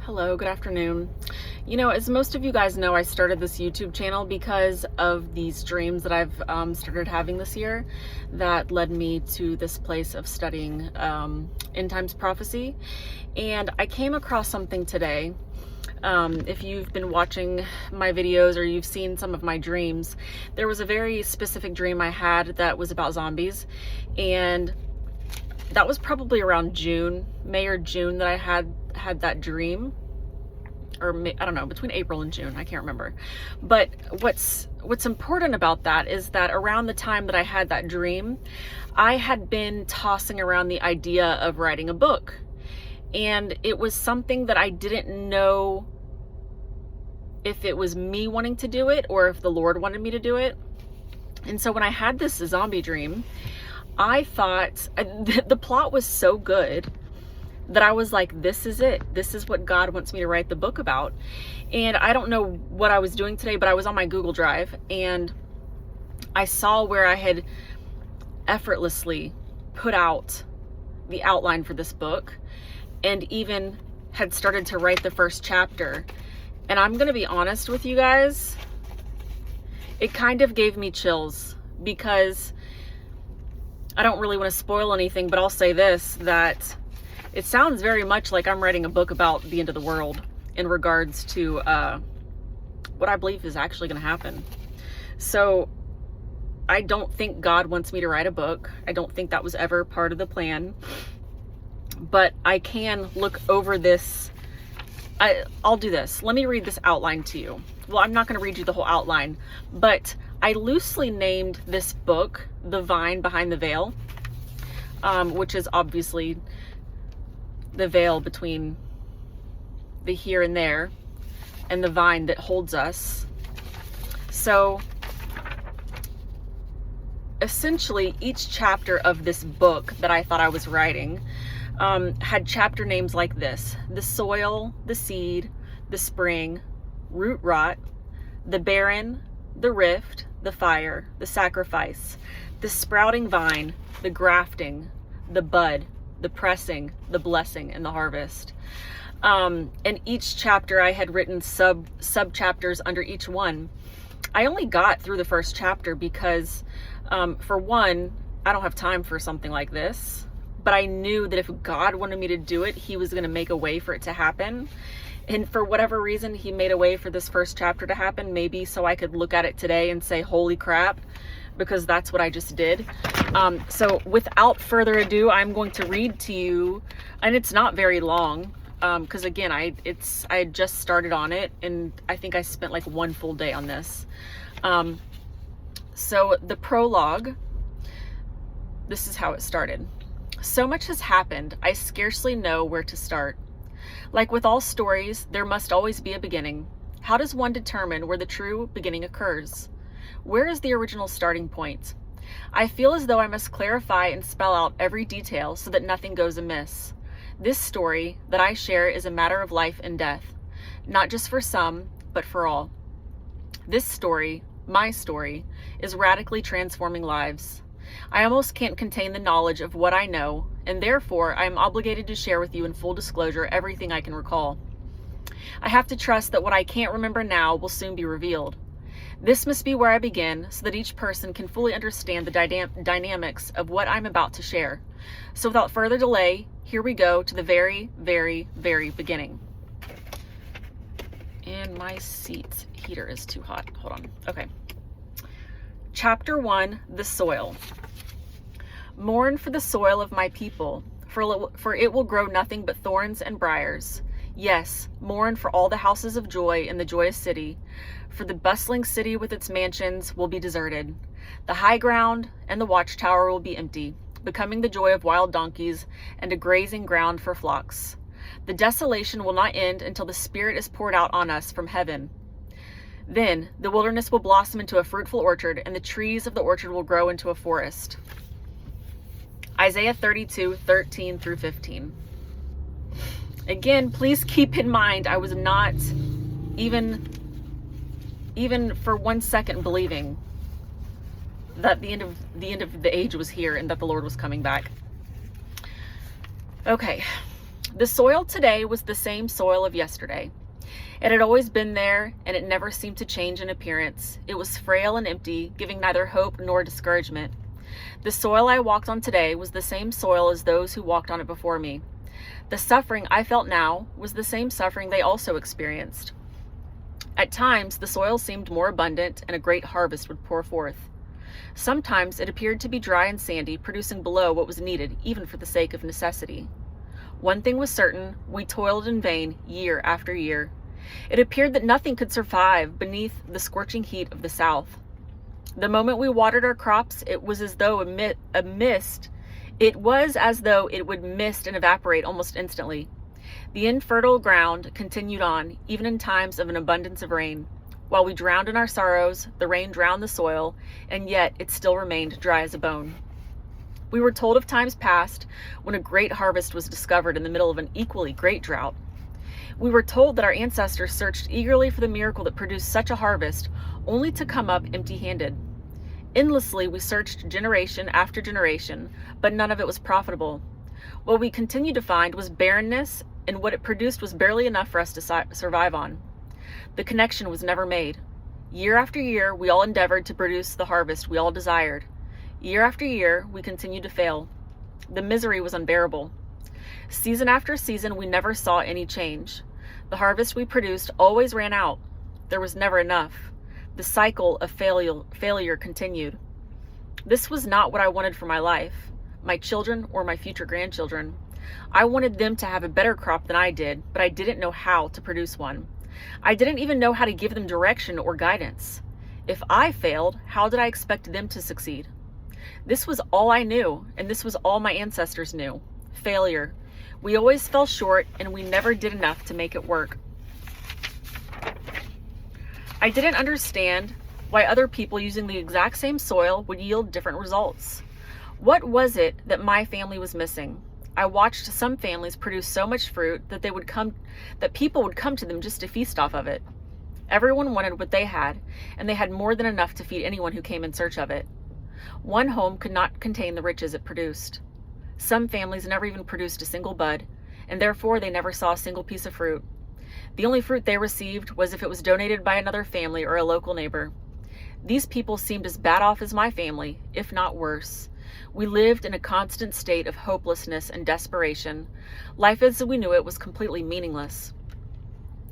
Hello, good afternoon. As most of you guys know, I started this YouTube channel because of these dreams that I've started having this year that led me to this place of studying end times prophecy. And I came across something today. If you've been watching my videos or you've seen some of my dreams, there was a very specific dream I had that was about zombies. And that was probably around May or June that I had that dream, or I don't know, between April and June, I can't remember. But what's important about that is that around the time that I had that dream, I had been tossing around the idea of writing a book, and it was something that I didn't know if it was me wanting to do it or if the Lord wanted me to do it. And so when I had this zombie dream, I thought the plot was so good that I was like, this is it. This is what God wants me to write the book about. And I don't know what I was doing today, but I was on my Google Drive and I saw where I had effortlessly put out the outline for this book and even had started to write the first chapter. And I'm going to be honest with you guys, it kind of gave me chills, because I don't really want to spoil anything, but I'll say this, that it sounds very much like I'm writing a book about the end of the world in regards to what I believe is actually going to happen. So I don't think God wants me to write a book. I don't think that was ever part of the plan. But I can look over this. I'll do this. Let me read this outline to you. Well, I'm not going to read you the whole outline, but I loosely named this book The Vine Behind the Veil, which is obviously the veil between the here and there and the vine that holds us. So essentially each chapter of this book that I thought I was writing had chapter names like this: the soil, the seed, the spring, root rot, the barren, the rift, the fire, the sacrifice, the sprouting vine, the grafting, the bud, the pressing, the blessing, and the harvest. And each chapter I had written sub chapters under each one. I only got through the first chapter because for one, I don't have time for something like this, but I knew that if God wanted me to do it, he was going to make a way for it to happen. And for whatever reason, he made a way for this first chapter to happen, maybe so I could look at it today and say, holy crap, because that's what I just did. So without further ado, I'm going to read to you, and it's not very long, because again, I had just started on it, and I think I spent like one full day on this. So the prologue, this is how it started. So much has happened, I scarcely know where to start. Like with all stories, there must always be a beginning. How does one determine where the true beginning occurs? Where is the original starting point? I feel as though I must clarify and spell out every detail so that nothing goes amiss. This story that I share is a matter of life and death, not just for some, but for all. This story, my story, is radically transforming lives. I almost can't contain the knowledge of what I know, and therefore I am obligated to share with you in full disclosure everything I can recall. I have to trust that what I can't remember now will soon be revealed. This must be where I begin so that each person can fully understand the dynamics of what I'm about to share. So without further delay, here we go to the very, very, very beginning. And my seat heater is too hot. Hold on. Okay. Chapter 1, The Soil. Mourn for the soil of my people, for it will grow nothing but thorns and briars. Yes, mourn for all the houses of joy in the joyous city, for the bustling city with its mansions will be deserted. The high ground and the watchtower will be empty, becoming the joy of wild donkeys and a grazing ground for flocks. The desolation will not end until the Spirit is poured out on us from heaven. Then the wilderness will blossom into a fruitful orchard, and the trees of the orchard will grow into a forest. Isaiah 32:13 through 15. Again, please keep in mind, I was not even for 1 second believing that the end of the age was here and that the Lord was coming back. Okay, The soil today was the same soil of yesterday. It had always been there, and it never seemed to change in appearance. It was frail and empty, giving neither hope nor discouragement. The soil I walked on today was the same soil as those who walked on it before me. The suffering I felt now was the same suffering they also experienced. At times, the soil seemed more abundant, and a great harvest would pour forth. Sometimes it appeared to be dry and sandy, producing below what was needed, even for the sake of necessity. One thing was certain: we toiled in vain year after year. It appeared that nothing could survive beneath the scorching heat of the south. The moment we watered our crops, it was as though it would mist and evaporate almost instantly. The infertile ground continued on, even in times of an abundance of rain. While we drowned in our sorrows, the rain drowned the soil, and yet it still remained dry as a bone. We were told of times past when a great harvest was discovered in the middle of an equally great drought. We were told that our ancestors searched eagerly for the miracle that produced such a harvest, only to come up empty-handed. Endlessly we searched generation after generation, but none of it was profitable. What we continued to find was barrenness, and what it produced was barely enough for us to survive on. The connection was never made. Year after year, we all endeavored to produce the harvest we all desired. Year after year, we continued to fail. The misery was unbearable. Season after season, we never saw any change. The harvest we produced always ran out. There was never enough. The cycle of failure continued. This was not what I wanted for my life, my children, or my future grandchildren. I wanted them to have a better crop than I did, but I didn't know how to produce one. I didn't even know how to give them direction or guidance. If I failed, how did I expect them to succeed? This was all I knew, and this was all my ancestors knew: failure. We always fell short, and we never did enough to make it work. I didn't understand why other people using the exact same soil would yield different results. What was it that my family was missing? I watched some families produce so much fruit that people would come to them just to feast off of it. Everyone wanted what they had, and they had more than enough to feed anyone who came in search of it. One home could not contain the riches it produced. Some families never even produced a single bud, and therefore they never saw a single piece of fruit. The only fruit they received was if it was donated by another family or a local neighbor. These people seemed as bad off as my family, if not worse. We lived in a constant state of hopelessness and desperation. Life as we knew it was completely meaningless.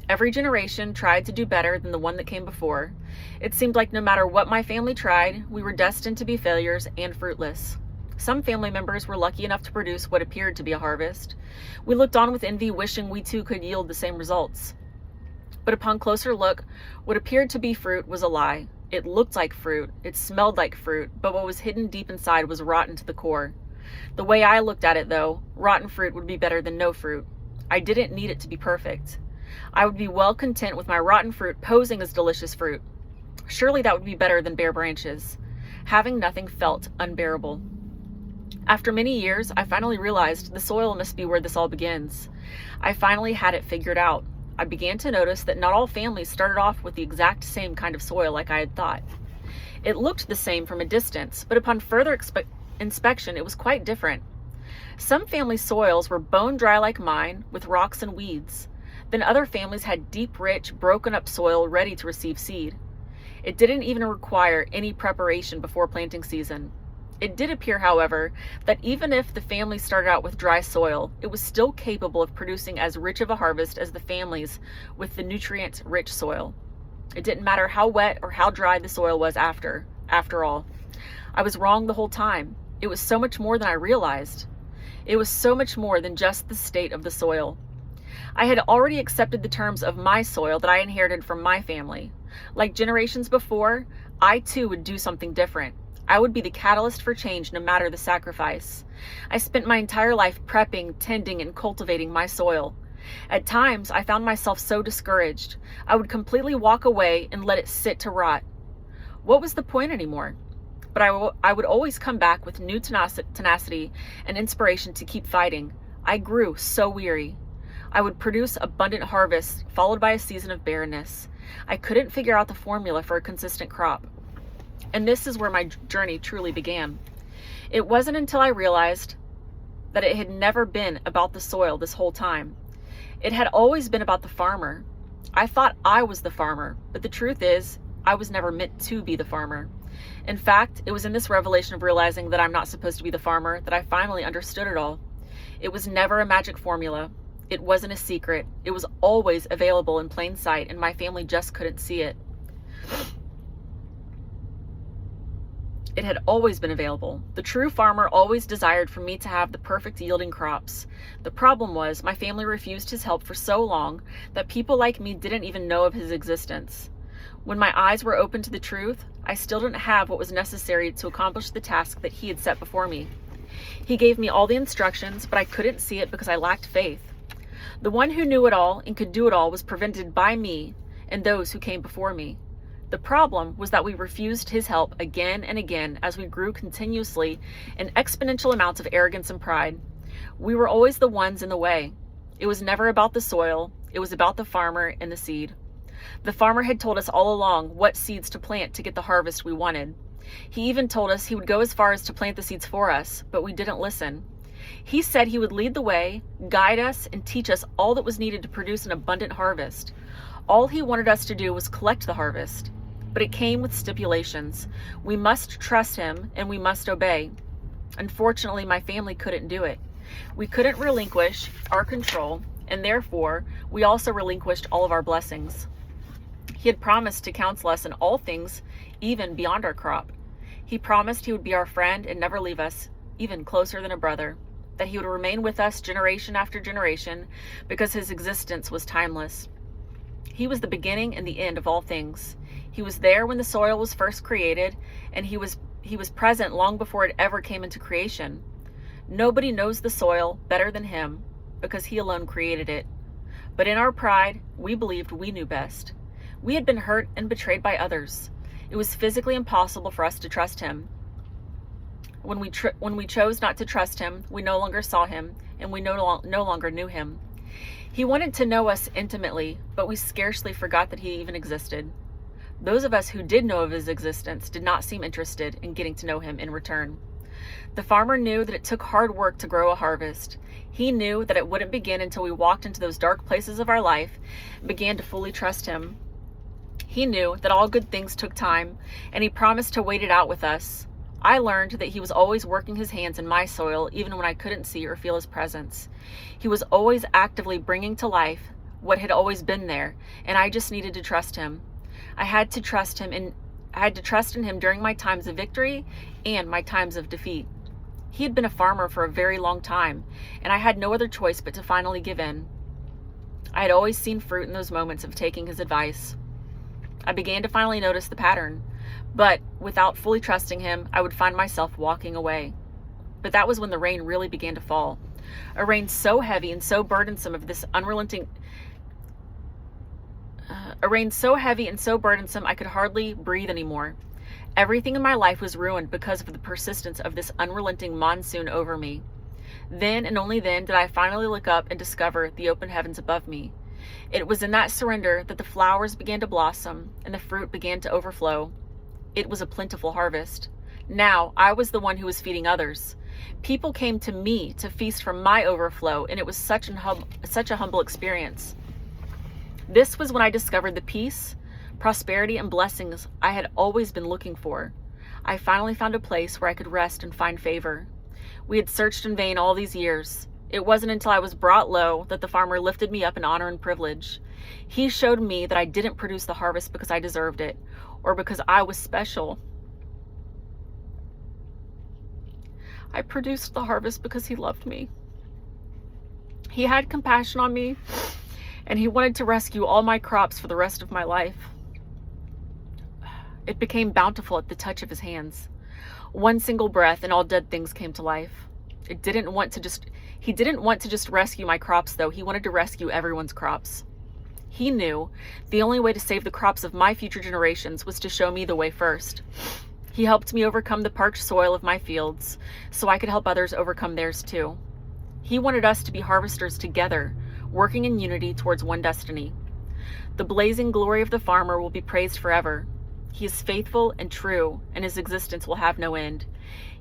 Every generation tried to do better than the one that came before. It seemed like no matter what my family tried, we were destined to be failures and fruitless. Some family members were lucky enough to produce what appeared to be a harvest. We looked on with envy, wishing we too could yield the same results. But upon closer look, what appeared to be fruit was a lie. It looked like fruit, it smelled like fruit, but what was hidden deep inside was rotten to the core. The way I looked at it, though, rotten fruit would be better than no fruit. I didn't need it to be perfect. I would be well content with my rotten fruit posing as delicious fruit. Surely that would be better than bare branches. Having nothing felt unbearable. After many years, I finally realized the soil must be where this all begins. I finally had it figured out. I began to notice that not all families started off with the exact same kind of soil like I had thought. It looked the same from a distance, but upon further inspection, it was quite different. Some families' soils were bone dry like mine, with rocks and weeds. Then other families had deep, rich, broken up soil ready to receive seed. It didn't even require any preparation before planting season. It did appear, however, that even if the family started out with dry soil, it was still capable of producing as rich of a harvest as the families with the nutrient-rich soil. It didn't matter how wet or how dry the soil was after all. I was wrong the whole time. It was so much more than I realized. It was so much more than just the state of the soil. I had already accepted the terms of my soil that I inherited from my family. Like generations before, I too would do something different. I would be the catalyst for change no matter the sacrifice. I spent my entire life prepping, tending, and cultivating my soil. At times, I found myself so discouraged, I would completely walk away and let it sit to rot. What was the point anymore? But I would always come back with new tenacity and inspiration to keep fighting. I grew so weary. I would produce abundant harvests, followed by a season of barrenness. I couldn't figure out the formula for a consistent crop. And this is where my journey truly began. It wasn't until I realized that it had never been about the soil this whole time. It had always been about the farmer. I thought I was the farmer, but the truth is, I was never meant to be the farmer. In fact, it was in this revelation of realizing that I'm not supposed to be the farmer that I finally understood it all. It was never a magic formula. It wasn't a secret. It was always available in plain sight, and my family just couldn't see it. It had always been available. The true farmer always desired for me to have the perfect yielding crops. The problem was my family refused his help for so long that people like me didn't even know of his existence. When my eyes were open to the truth, I still didn't have what was necessary to accomplish the task that he had set before me. He gave me all the instructions, but I couldn't see it because I lacked faith. The one who knew it all and could do it all was prevented by me and those who came before me. The problem was that we refused his help again and again as we grew continuously in exponential amounts of arrogance and pride. We were always the ones in the way. It was never about the soil. It was about the farmer and the seed. The farmer had told us all along what seeds to plant to get the harvest we wanted. He even told us he would go as far as to plant the seeds for us, but we didn't listen. He said he would lead the way, guide us, and teach us all that was needed to produce an abundant harvest. All he wanted us to do was collect the harvest. But it came with stipulations. We must trust him and we must obey. Unfortunately, my family couldn't do it. We couldn't relinquish our control, and therefore, we also relinquished all of our blessings. He had promised to counsel us in all things, even beyond our crop. He promised he would be our friend and never leave us, even closer than a brother, that he would remain with us generation after generation because his existence was timeless. He was the beginning and the end of all things. He was there when the soil was first created, and he was present long before it ever came into creation. Nobody knows the soil better than him because he alone created it. But in our pride, we believed we knew best. We had been hurt and betrayed by others. It was physically impossible for us to trust him. When we chose not to trust him, we no longer saw him, and we no longer knew him. He wanted to know us intimately, but we scarcely forgot that he even existed. Those of us who did know of his existence did not seem interested in getting to know him in return. The farmer knew that it took hard work to grow a harvest. He knew that it wouldn't begin until we walked into those dark places of our life and began to fully trust him. He knew that all good things took time, and he promised to wait it out with us. I learned that he was always working his hands in my soil even when I couldn't see or feel his presence. He was always actively bringing to life what had always been there, and I just needed to trust him. I had to trust in him during my times of victory and my times of defeat. He had been a farmer for a very long time, and I had no other choice but to finally give in. I had always seen fruit in those moments of taking his advice. I began to finally notice the pattern, but without fully trusting him, I would find myself walking away. But that was when the rain really began to fall. A rain so heavy and so burdensome I could hardly breathe anymore. Everything in my life was ruined because of the persistence of this unrelenting monsoon over me. Then and only then did I finally look up and discover the open heavens above me. It was in that surrender that the flowers began to blossom and the fruit began to overflow. It was a plentiful harvest. Now I was the one who was feeding others. People came to me to feast from my overflow, and it was such a humble experience. This was when I discovered the peace, prosperity, and blessings I had always been looking for. I finally found a place where I could rest and find favor. We had searched in vain all these years. It wasn't until I was brought low that the farmer lifted me up in honor and privilege. He showed me that I didn't produce the harvest because I deserved it, or because I was special. I produced the harvest because he loved me. He had compassion on me, and he wanted to rescue all my crops for the rest of my life. It became bountiful at the touch of his hands. One single breath and all dead things came to life. He didn't want to just rescue my crops, though. He wanted to rescue everyone's crops. He knew the only way to save the crops of my future generations was to show me the way first. He helped me overcome the parched soil of my fields so I could help others overcome theirs too. He wanted us to be harvesters together, working in unity towards one destiny. The blazing glory of the farmer will be praised forever. He is faithful and true, and his existence will have no end.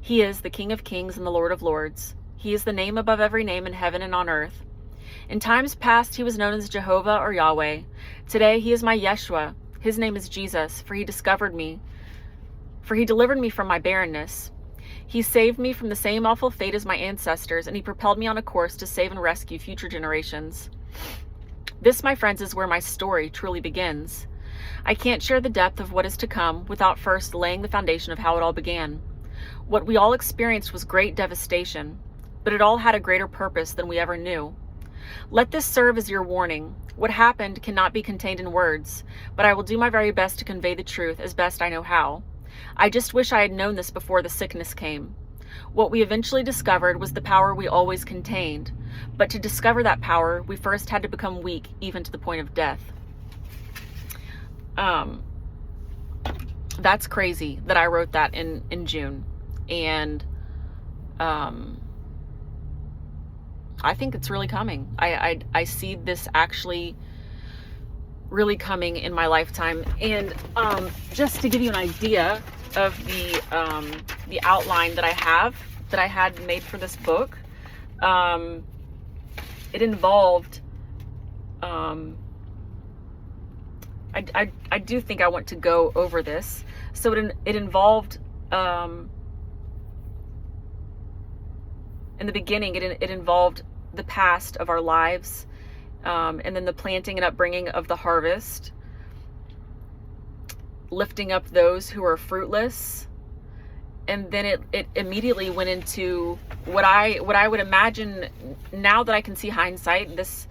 He is the King of Kings and the Lord of Lords. He is the name above every name in heaven and on earth. In times past, he was known as Jehovah or Yahweh. Today, he is my Yeshua. His name is Jesus, for he delivered me from my barrenness. He saved me from the same awful fate as my ancestors, and he propelled me on a course to save and rescue future generations. This, my friends, is where my story truly begins. I can't share the depth of what is to come without first laying the foundation of how it all began. What we all experienced was great devastation, but it all had a greater purpose than we ever knew. Let this serve as your warning. What happened cannot be contained in words, but I will do my very best to convey the truth as best I know how. I just wish I had known this before the sickness came. What we eventually discovered was the power we always contained, but to discover that power, we first had to become weak, even to the point of death. That's crazy that I wrote that in June, and I think it's really coming. I see this actually really coming in my lifetime. And just to give you an idea of the outline that I had made for this book, it involved I do think I want to go over this. So it involved in the beginning, it involved the past of our lives, and then the planting and upbringing of the harvest, lifting up those who are fruitless, and then it immediately went into what I would imagine, now that I can see hindsight, this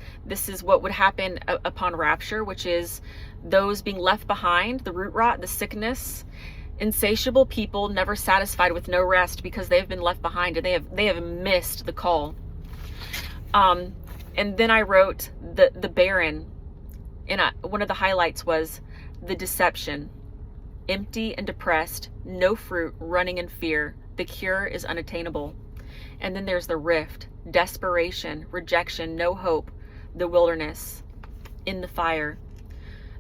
is what would happen upon rapture, which is those being left behind, the root rot, the sickness, insatiable people never satisfied with no rest because they've been left behind and they have missed the call. And then I wrote the barren, and one of the highlights was the deception, empty and depressed, no fruit, running in fear. The cure is unattainable. And then there's the rift, desperation, rejection, no hope, the wilderness, in the fire.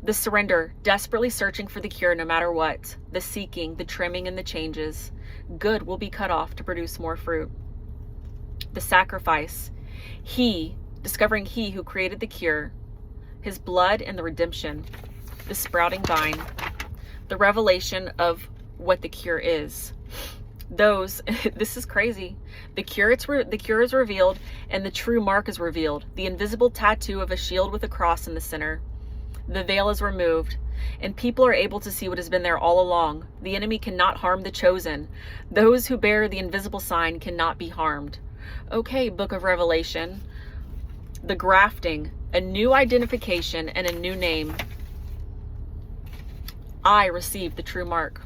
The surrender, desperately searching for the cure no matter what. The seeking, the trimming, and the changes. Good will be cut off to produce more fruit. The sacrifice, discovering he who created the cure, his blood and the redemption. The sprouting vine, the revelation of what the cure is. This is crazy. The cure is revealed, and the true mark is revealed. The invisible tattoo of a shield with a cross in the center. The veil is removed, and people are able to see what has been there all along. The enemy cannot harm the chosen. Those who bear the invisible sign cannot be harmed. Okay, Book of Revelation. The grafting, a new identification and a new name. I received the true mark.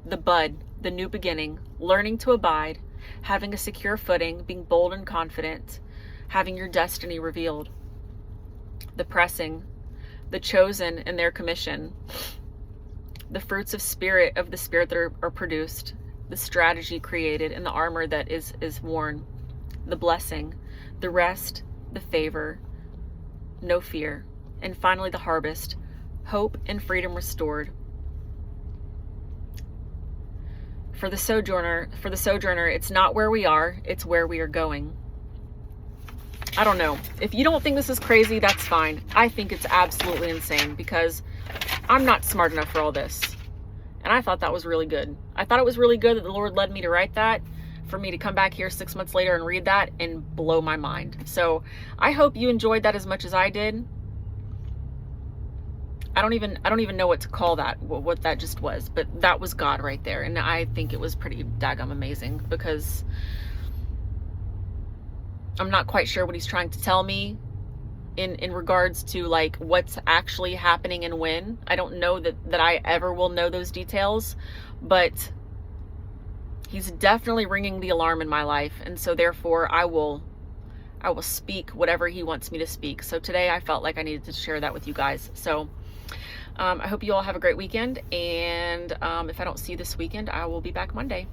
The bud, the new beginning, learning to abide, having a secure footing, being bold and confident, having your destiny revealed. The pressing, the chosen and their commission, the fruits of the spirit that are produced, the strategy created, and the armor that is worn, the blessing, the rest, the favor, no fear, and finally the harvest, hope and freedom restored. For the sojourner, it's not where we are, it's where we are going. I don't know. If you don't think this is crazy, that's fine. I think it's absolutely insane because I'm not smart enough for all this. And I thought that was really good. I thought it was really good that the Lord led me to write that, for me to come back here 6 months later and read that and blow my mind. So I hope you enjoyed that as much as I did. I don't even know what to call that, what that just was, but that was God right there. And I think it was pretty daggum amazing because I'm not quite sure what he's trying to tell me in regards to like what's actually happening and when. I don't know that I ever will know those details, but he's definitely ringing the alarm in my life. And so therefore I will speak whatever he wants me to speak. So today I felt like I needed to share that with you guys. So I hope you all have a great weekend. And if I don't see you this weekend, I will be back Monday.